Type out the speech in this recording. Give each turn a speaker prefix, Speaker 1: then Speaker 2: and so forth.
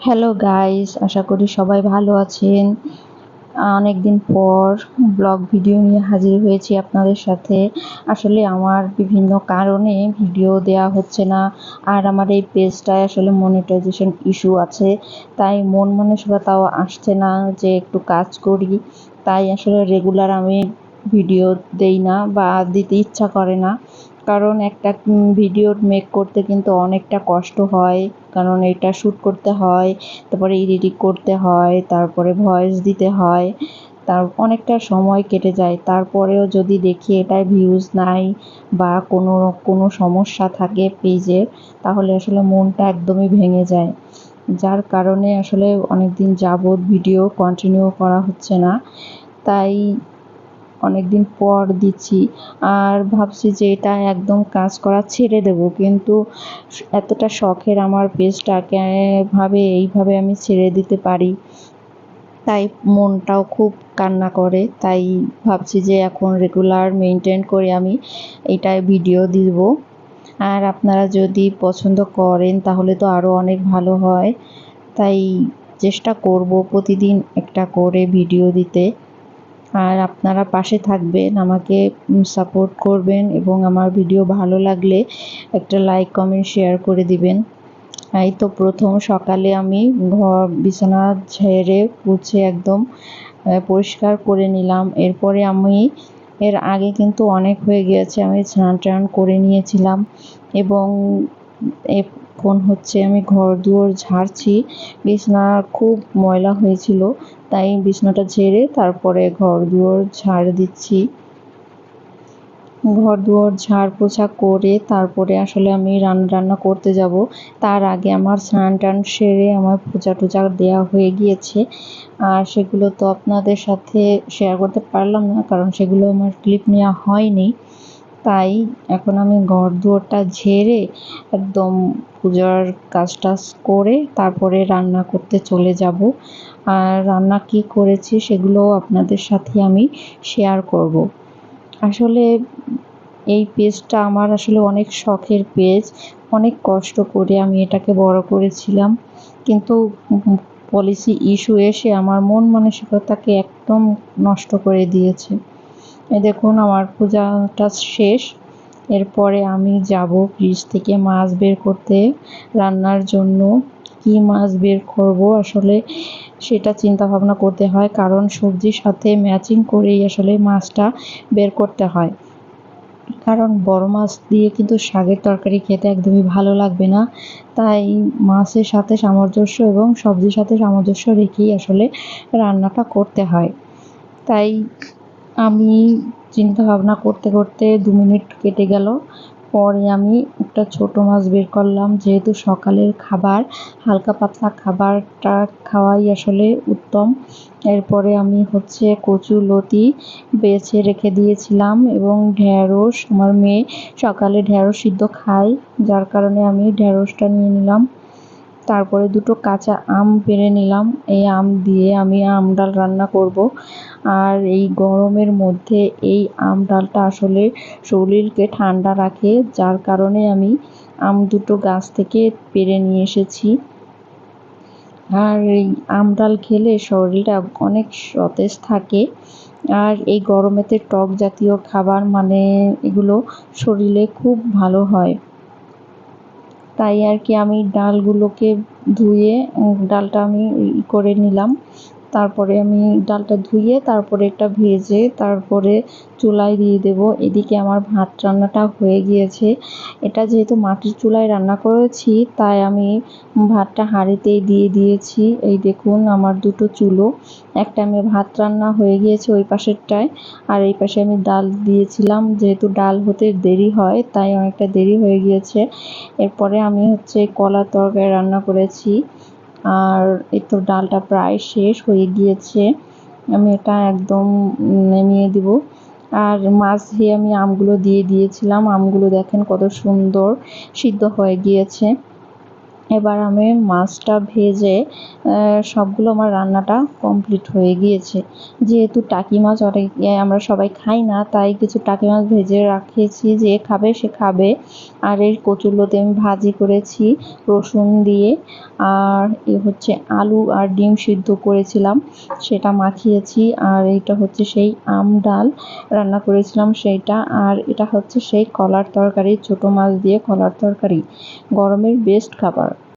Speaker 1: Hello guys, আশা করি সবাই ভালো আছেন। অনেকদিন পর ব্লগ ভিডিও নিয়ে হাজির হয়েছি আপনাদের সাথে। আসলে আমার বিভিন্ন কারণে ভিডিও দেয়া হচ্ছে না, আর আমার এই পেজটায় আসলে মনিটাইজেশন ইস্যু আছে, তাই মন মানসিকতাও আসছে না যে একটু কাজ করি। তাই আসলে রেগুলার আমি ভিডিও দেই না বা দিতে ইচ্ছা করে না, কারণ একটা ভিডিও মেক করতে কিন্তু অনেকটা কষ্ট হয়। কারণ এটা শ্যুট করতে হয়, তারপরে এডিটিং করতে হয়, তারপরে ভয়েস দিতে হয়, তার অনেকটা সময় কেটে যায়। তারপরেও যদি দেখি এটায় ভিউজ নাই বা কোনো সমস্যা থাকে পেজের, তাহলে আসলে মনটা একদমই ভেঙে যায়। যার কারণে আসলে অনেকদিন যাবৎ ভিডিও কন্টিনিউ করা হচ্ছে না। তাই অনেকদিন পর দিচ্ছি, আর ভাবছি যে এটা একদম কাজ করা ছেড়ে দেব, কিন্তু এতটা শখের আমার পেজটাকে এইভাবে আমি ছেড়ে দিতে পারি, তাই মনটাও খুব কান্না করে। তাই ভাবছি যে এখন রেগুলার মেনটেন করে আমি এটায় ভিডিও দিব। আর আপনারা যদি পছন্দ করেন তাহলে তো আরও অনেক ভালো হয়। তাই চেষ্টা করব প্রতিদিন একটা করে ভিডিও দিতে। আর আপনারা পাশে থাকবেন, আমাকে সাপোর্ট করবেন, এবং আমার ভিডিও ভালো লাগলে একটা লাইক কমেন্ট শেয়ার করে দিবেন। এই তো প্রথম সকালে আমি বিছানা ঝেড়ে মুছে একদম পরিষ্কার করে নিলাম। এরপরে আমি এর আগে কিন্তু অনেক হয়ে গিয়েছে, আমি স্নান টান করে নিয়েছিলাম, এবং এখন হচ্ছে আমি ঘর দুয়ার ঝাড়ছি। বিছানা খুব ময়লা হয়েছিল, তাই বিছানাটা ঝেড়ে তারপরে ঘর দুয়ার ঝাড় দিচ্ছি। ঘর দুয়ার ঝাড় পোছা করে তারপরে আসলে আমি রান্না করতে যাব। তার আগে আমার স্নান টান সেরে আমার পূজা টুজা দেওয়া হয়ে গিয়েছে, আর সেগুলো তো আপনাদের সাথে শেয়ার করতে পারলাম না, কারণ সেগুলো আমার ক্লিপ নেওয়া হয়নি। তাই এখন আমি ঘর দুয়ারটা ঝেড়ে একদম পূজার কাজ টাজ করে তারপরে রান্না করতে চলে যাব। আর রান্না কি করেছি সেগুলো আপনাদের সাথে আমি শেয়ার করব। আসলে এই পেজটা আমার আসলে অনেক শখের পেজ। অনেক কষ্ট করে আমি এটাকে বড় করেছিলাম, কিন্তু পলিসি ইস্যু এসে আমার মন মানসিকতাকে একদম নষ্ট করে দিয়েছে। এই দেখুন আমার পূজাটা শেষ। এরপরে আমি যাব ফ্রিজ থেকে মাছ বের করতে রান্নার জন্য। কি মাছ বের করব আসলে সেটা চিন্তা ভাবনা করতে হয়, কারণ সবজির সাথে ম্যাচিং করেই আসলে মাছটা বের করতে হয়। কারণ বড় মাছ দিয়ে কিন্তু শাকের তরকারি খেতে একদমই ভালো লাগবে না, তাই মাছের সাথে সামঞ্জস্য এবং সবজির সাথে সামঞ্জস্য রেখেই আসলে রান্নাটা করতে হয়। তাই আমি চিন্তা ভাবনা করতে করতে 2 মিনিট কেটে গেল। পরে আমি একটা ছোট মাছ বের করলাম, যেহেতু সকালের খাবার, হালকা পাতলা খাবারটা খাওয়াই আসলে উত্তম। এরপরে আমি হচ্ছে কচুলতি বেছে রেখে দিয়েছিলাম, এবং ঢেঁড়স, আমার মেয়ে সকালে ঢেঁড়স সিদ্ধ খায়, যার কারণে আমি ঢেঁড়সটা নিয়ে নিলাম। তারপরে দুটো কাঁচা আম পেড়ে নিলাম, এই আম দিয়ে আমি আম ডাল রান্না করব। আর এই গরমের মধ্যে এই আম ডালটা আসলে শরীরকে ঠান্ডা রাখে, যার কারণে আমি আম দুটো গাছ থেকে পেড়ে নিয়ে এসেছি। আর এই আম ডাল খেলে শরীরটা অনেক সতেজ থাকে, আর এই গরমেতে টক জাতীয় খাবার মানে এগুলো শরীরে খুব ভালো হয়। তাই আর কি আমি ডালগুলোকে ধুয়ে ডালটা আমি করে নিলাম। তারপরে আমি ডালটা ধুয়ে তারপরে এটা ভেজে তারপরে চুলায় দিয়ে দেব। এদিকে আমার ভাত রান্নাটা হয়ে গিয়েছে। এটা যেহেতু মাটির চুলায় রান্না করেছি, তাই আমি ভাতটা হাঁড়িতেই দিয়ে দিয়েছি। এই দেখুন আমার দুটো চুলো, একটা আমি ভাত রান্না হয়ে গিয়েছে ওই পাশেরটায়, আর এই পাশে আমি ডাল দিয়েছিলাম। যেহেতু ডাল হতে দেরি হয় তাই অনেকটা দেরি হয়ে গিয়েছে। এরপরে আমি হচ্ছে কলার তরকারি রান্না করেছি, আর এই তো ডালটা প্রায় শেষ হয়ে গিয়েছে। আমি এটা একদম নামিয়ে দিব। আর মাছ দিয়ে আমি আমগুলো দিয়ে দিয়েছিলাম। আমগুলো দেখেন কত সুন্দর সিদ্ধ হয়ে গিয়েছে। এবার আমি মাছটা ভেজে সবগুলো আমার রান্নাটা কমপ্লিট হয়ে গিয়েছে। যেহেতু টাকি মাছ অনেক আমরা সবাই খাই না, তাই কিছু টাকি মাছ ভেজে রাখেছি, যে খাবে সে খাবে। আর এই কচুরলতি আমি ভাজি করেছি রসুন দিয়ে, আর হচ্ছে আলু আর ডিম সিদ্ধ করেছিলাম, সেটা মাখিয়েছি। আর এইটা হচ্ছে সেই আম ডাল রান্না করেছিলাম সেইটা। আর এটা হচ্ছে সেই কলার তরকারি, ছোট মাছ দিয়ে কলার তরকারি, গরমের বেস্ট খাবার।